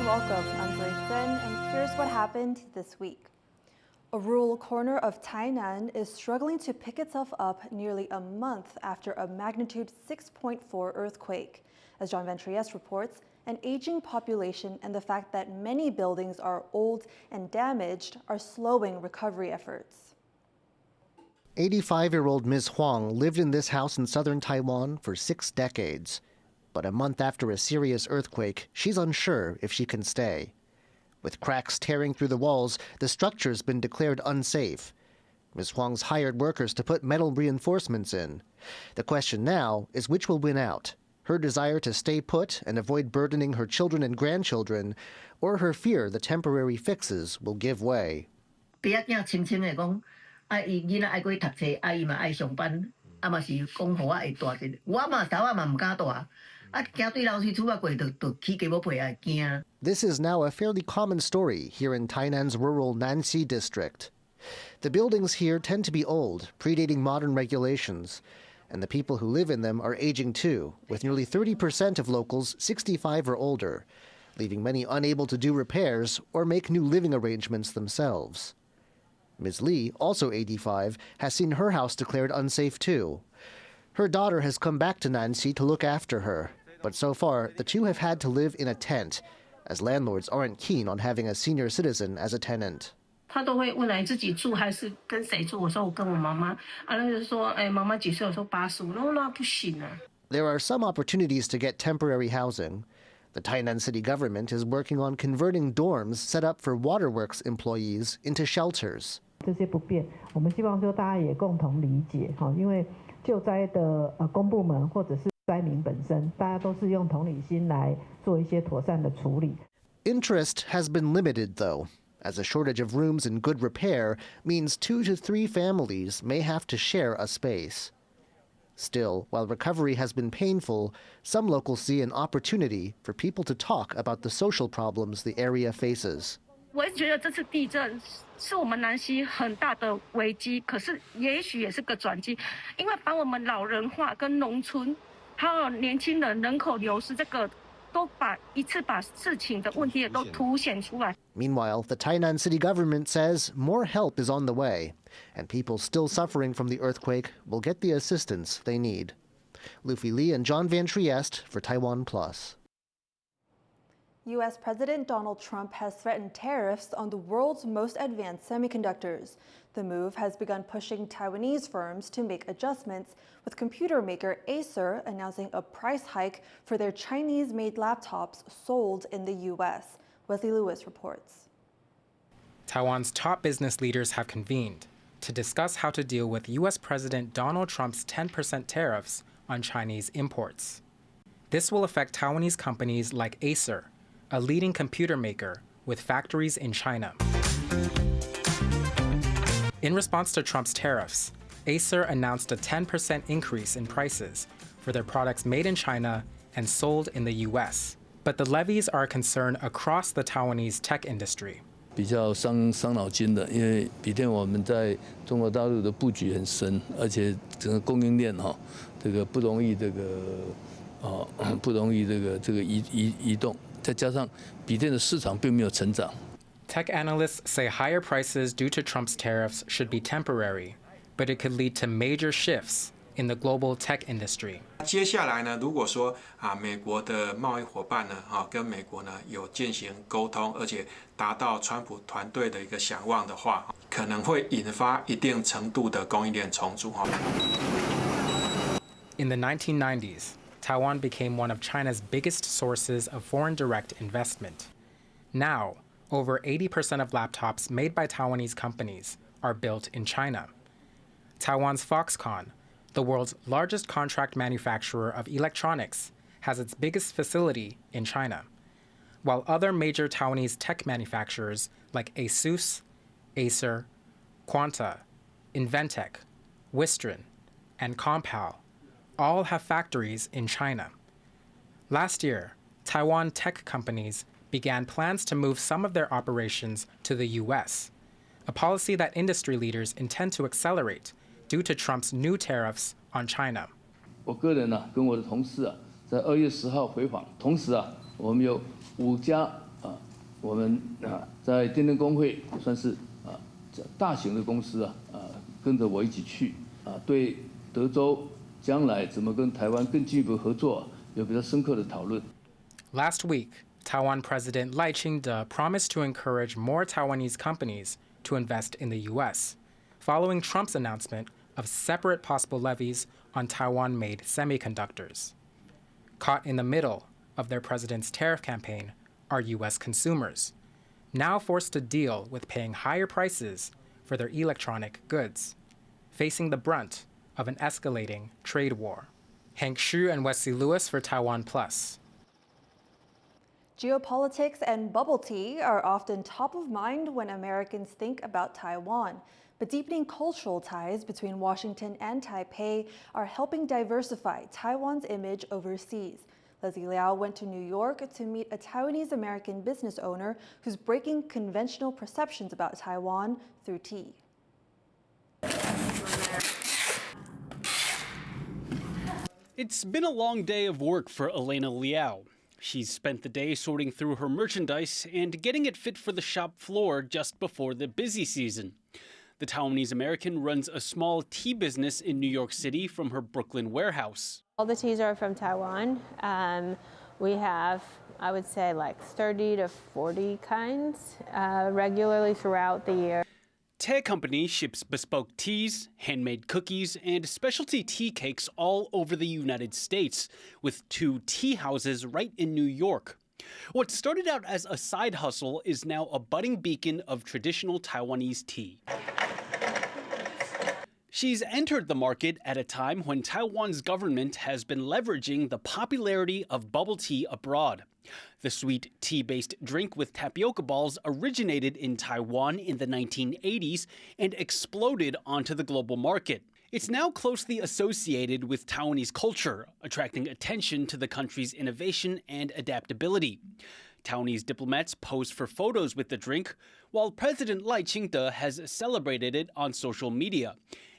welcome. I'm Joyce, and here's what happened this week. A rural corner of Tainan is struggling to pick itself up nearly a month after a magnitude 6.4 earthquake. As John Van Trieste reports, an aging population and the fact that many buildings are old and damaged are slowing recovery efforts. 85-year-old Ms. Huang lived in this house in southern Taiwan for 6 decades. But a month after a serious earthquake, she's unsure if she can stay. With cracks tearing through the walls, the structure's been declared unsafe. Ms. Huang's hired workers to put metal reinforcements in. The question now is which will win out, her desire to stay put and avoid burdening her children and grandchildren, or her fear the temporary fixes will give way. This is now a fairly common story here in Tainan's rural Nanxi district. The buildings here tend to be old, predating modern regulations, and the people who live in them are aging too, with nearly 30% of locals 65 or older, leaving many unable to do repairs or make new living arrangements themselves. Ms. Lee, also 85, has seen her house declared unsafe too. Her daughter has come back to Nanxi to look after her, but so far the two have had to live in a tent, as landlords aren't keen on having a senior citizen as a tenant. There are some opportunities to get temporary housing. The Tainan city government is working on converting dorms set up for waterworks employees into shelters. 这些不便，我们希望说大家也共同理解哈，因为救灾的公部门或者是灾民本身，大家都是用同理心来做一些妥善的处理。Interest has been limited, though, as a shortage of rooms in good repair means 2 to 3 families may have to share a space. Still, while recovery has been painful, some locals see an opportunity for people to talk about the social problems the area faces. 我也觉得这次地震是我们南西很大的危机，可是也许也是个转机，因为把我们老人化跟农村还有年轻人人口流失这个都一次把事情的问题也都凸显出来。 Meanwhile, the Tainan city government says more help is on the way, and people still suffering from the earthquake will get the assistance they need. Luffy Lee and John Van Trieste for TaiwanPlus. U.S. President Donald Trump has threatened tariffs on the world's most advanced semiconductors. The move has begun pushing Taiwanese firms to make adjustments, with computer maker Acer announcing a price hike for their Chinese-made laptops sold in the U.S. Wesley Lewis reports. Taiwan's top business leaders have convened to discuss how to deal with U.S. President Donald Trump's 10% tariffs on Chinese imports. This will affect Taiwanese companies like Acer, a leading computer maker with factories in China. In response to Trump's tariffs, Acer announced a 10% increase in prices for their products made in China and sold in the U.S. But the levies are a concern across the Taiwanese tech industry. 比较伤脑筋的，因为笔电我们在中国大陆的布局很深，而且整个供应链这个不容易移动。 再加上笔电的市场并没有成长。 Tech analysts say higher prices due to Trump's tariffs should be temporary, but it could lead to major shifts in the global tech industry. 接下来呢，如果说美国的贸易伙伴呢，跟美国呢有进行沟通，而且达到川普团队的一个想望的话，可能会引发一定程度的供应链重组。In the 1990s, Taiwan became one of China's biggest sources of foreign direct investment. Now, over 80% of laptops made by Taiwanese companies are built in China. Taiwan's Foxconn, the world's largest contract manufacturer of electronics, has its biggest facility in China, while other major Taiwanese tech manufacturers like Asus, Acer, Quanta, Inventec, Wistron, and Compal all have factories in China. Last year, Taiwan tech companies began plans to move some of their operations to the U.S., a policy that industry leaders intend to accelerate due to Trump's new tariffs on China. 我个人跟我的同事在2月10号回访，同时我们有5家我们在电灯工会算是大型的公司跟着我一起去对德州将来怎么跟台湾更进一步合作有比较深刻的讨论。Last week, Taiwan President Lai Ching-te promised to encourage more Taiwanese companies to invest in the U.S., following Trump's announcement of separate possible levies on Taiwan-made semiconductors. Caught in the middle of their president's tariff campaign are U.S. consumers, now forced to deal with paying higher prices for their electronic goods, facing the brunt of an escalating trade war. Hank Xu and Wesley Lewis for TaiwanPlus. Geopolitics and bubble tea are often top of mind when Americans think about Taiwan. But deepening cultural ties between Washington and Taipei are helping diversify Taiwan's image overseas. Leslie Liao went to New York to meet a Taiwanese-American business owner who's breaking conventional perceptions about Taiwan through tea. It's been a long day of work for Elena Liao. She's spent the day sorting through her merchandise and getting it fit for the shop floor just before the busy season. The Taiwanese-American runs a small tea business in New York City from her Brooklyn warehouse. All the teas are from Taiwan. We have, I would say, like 30 to 40 kinds regularly throughout the year. Te Company ships bespoke teas, handmade cookies, and specialty tea cakes all over the United States, with 2 tea houses right in New York. What started out as a side hustle is now a budding beacon of traditional Taiwanese tea. She's entered the market at a time when Taiwan's government has been leveraging the popularity of bubble tea abroad. The sweet tea-based drink with tapioca balls originated in Taiwan in the 1980s and exploded onto the global market. It's now closely associated with Taiwanese culture, attracting attention to the country's innovation and adaptability. Taiwanese diplomats pose for photos with the drink, while President Lai Ching-te has celebrated it on social media.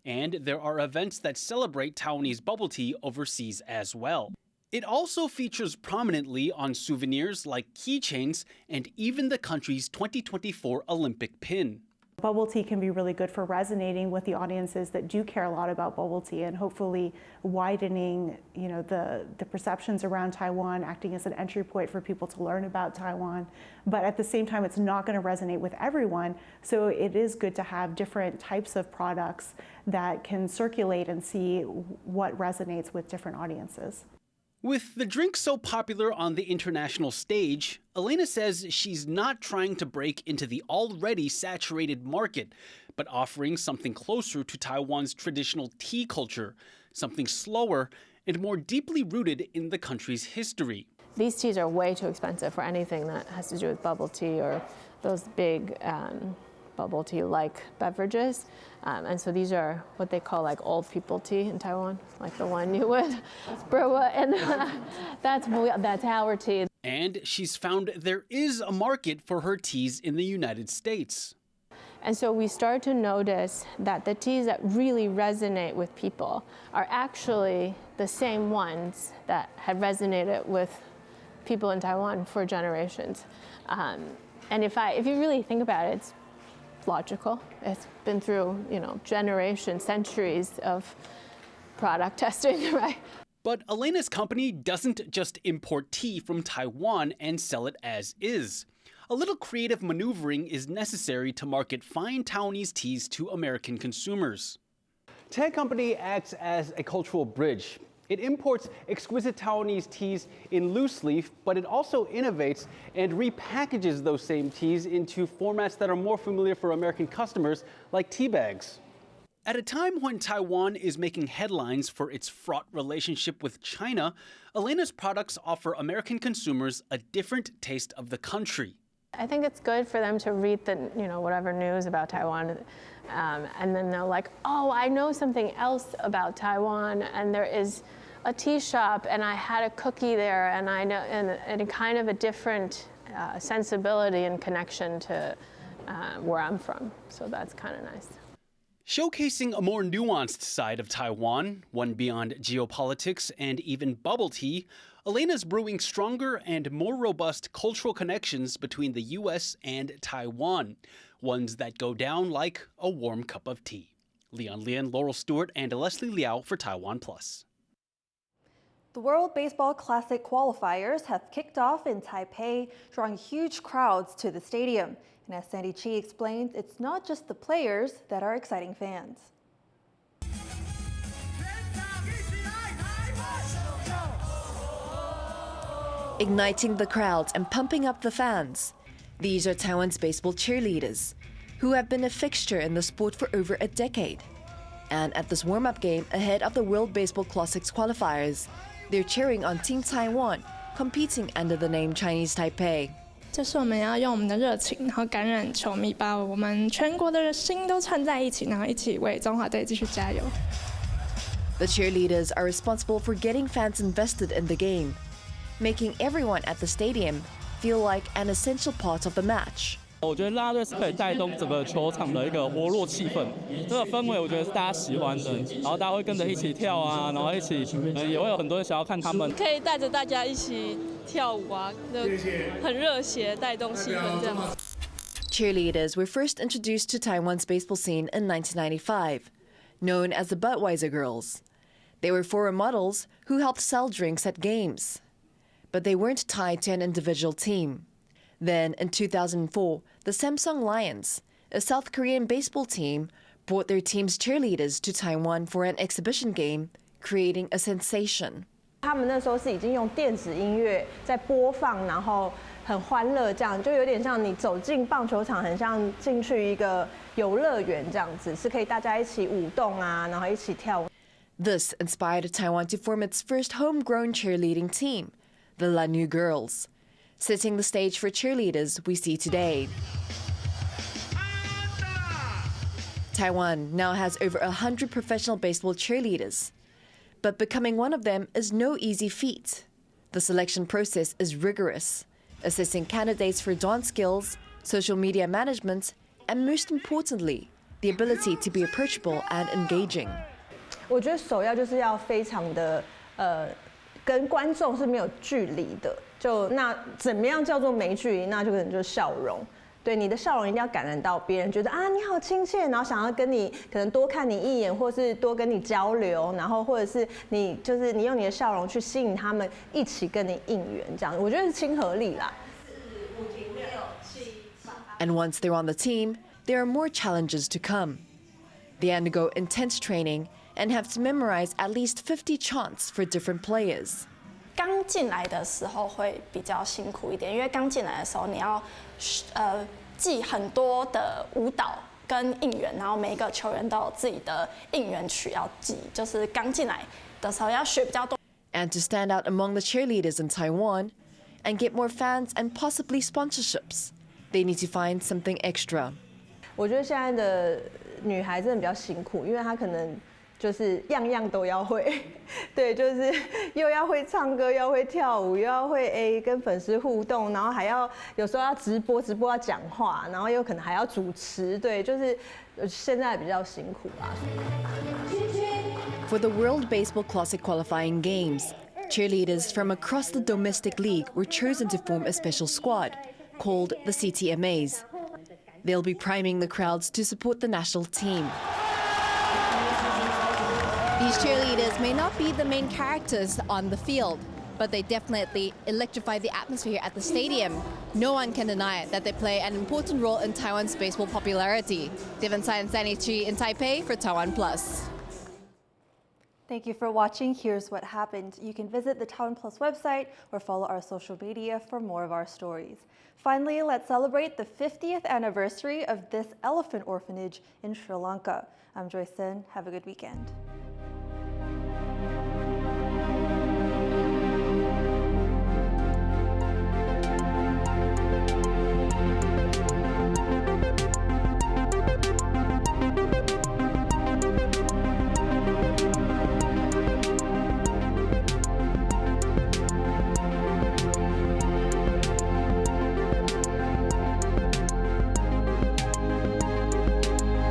And there are events that celebrate Taiwanese bubble tea overseas as well. It also features prominently on souvenirs like keychains and even the country's 2024 Olympic pin. Bubble tea can be really good for resonating with the audiences that do care a lot about bubble tea and hopefully widening, the perceptions around Taiwan, acting as an entry point for people to learn about Taiwan. But at the same time, it's not going to resonate with everyone. So it is good to have different types of products that can circulate and see what resonates with different audiences. With the drink so popular on the international stage, Elena says she's not trying to break into the already saturated market, but offering something closer to Taiwan's traditional tea culture, something slower and more deeply rooted in the country's history. These teas are way too expensive for anything that has to do with bubble tea or those big bubble tea-like beverages. And so these are what they call like old people tea in Taiwan, like the one you would brew, and that's our tea. And she's found there is a market for her teas in the United States. And so we start to notice that the teas that really resonate with people are actually the same ones that had resonated with people in Taiwan for generations. And if you really think about it, it's logical. It's been through, generations, centuries of product testing, right? But Elena's company doesn't just import tea from Taiwan and sell it as is. A little creative maneuvering is necessary to market fine Taiwanese teas to American consumers. Te Company acts as a cultural bridge. It imports exquisite Taiwanese teas in loose leaf, but it also innovates and repackages those same teas into formats that are more familiar for American customers, like tea bags. At a time when Taiwan is making headlines for its fraught relationship with China, Elena's products offer American consumers a different taste of the country. I think it's good for them to read the, whatever news about Taiwan, and then they're like, oh, I know something else about Taiwan, and there is a tea shop, and I had a cookie there, and I know, and a kind of a different sensibility and connection to where I'm from. So that's kind of nice. Showcasing a more nuanced side of Taiwan, one beyond geopolitics and even bubble tea, Elena's brewing stronger and more robust cultural connections between the U.S. and Taiwan, ones that go down like a warm cup of tea. Leon Lian, Laurel Stewart, and Leslie Liao for TaiwanPlus. The World Baseball Classic qualifiers have kicked off in Taipei, drawing huge crowds to the stadium. And as Sandy Chi explains, it's not just the players that are exciting fans. Igniting the crowds and pumping up the fans. These are Taiwan's baseball cheerleaders, who have been a fixture in the sport for over a decade. And at this warm-up game ahead of the World Baseball Classics qualifiers, they're cheering on Team Taiwan, competing under the name Chinese Taipei. 就是我们要用我们的热情，然后感染球迷，把我们全国的心都串在一起，然后一起为中华队继续加油。The cheerleaders are responsible for getting fans invested in the game, making everyone at the stadium feel like an essential part of the match. 我觉得啦啦队是可以带动整个球场的一个活络气氛，这个氛围我觉得是大家喜欢的，然后大家会跟着一起跳啊，然后一起也会有很多人想要看他们。可以带着大家一起跳舞啊，很热血，带动气氛这样。Cheerleaders were first introduced to Taiwan's baseball scene in 1995, known as the Budweiser Girls. They were foreign models who helped sell drinks at games, but they weren't tied to an individual team. Then, in 2004, the Samsung Lions, a South Korean baseball team, brought their team's cheerleaders to Taiwan for an exhibition game, creating a sensation. 他们那时候是已经用电子音乐在播放，然后很欢乐，这样就有点像你走进棒球场，很像进去一个游乐园这样子，是可以大家一起舞动啊，然后一起跳舞。This inspired Taiwan to form its first homegrown cheerleading team, the Lanu Girls, setting the stage for cheerleaders we see today. Taiwan now has over 100 professional baseball cheerleaders, but becoming one of them is no easy feat. The selection process is rigorous, assessing candidates for dance skills, social media management, and most importantly, the ability to be approachable and engaging. 我觉得首要就是要非常的跟观众是没有距离的。就那怎么样叫做没距离？那就可能就是笑容。对，你的笑容一定要感染到别人，觉得啊你好亲切，然后想要跟你可能多看你一眼，或是多跟你交流，然后或者是你用你的笑容去吸引他们一起跟你应援，这样我觉得是亲和力啦。And once they're on the team, there are more challenges to come. They undergo intense training and have to memorize at least 50 chants for different players. 刚进来的时候会比较辛苦一点，因为刚进来的时候你要记很多的舞蹈跟应援，然后每一个球员都有自己的应援曲要记，就是刚进来的时候要学比较多。And to stand out among the cheerleaders in Taiwan and get more fans and possibly sponsorships, they need to find something extra. 我觉得现在的女孩真的比较辛苦，因为她可能就是样样都要会，对，就是又要会唱歌，又要会跳舞，又要会跟粉丝互动，然后还要有时候要直播要讲话，然后又可能还要主持，对，就是现在比较辛苦啦。For the World Baseball Classic qualifying games, cheerleaders from across the domestic league were chosen to form a special squad called the CTMAs. They'll be priming the crowds to support the national team. These cheerleaders may not be the main characters on the field, but they definitely electrify the atmosphere at the stadium. No one can deny that they play an important role in Taiwan's baseball popularity. Devon Tsai and Sandy Chi in Taipei for TaiwanPlus. Thank you for watching. Here's what happened. You can visit the TaiwanPlus website or follow our social media for more of our stories. Finally, let's celebrate the 50th anniversary of this elephant orphanage in Sri Lanka. I'm Joyce. Have a good weekend.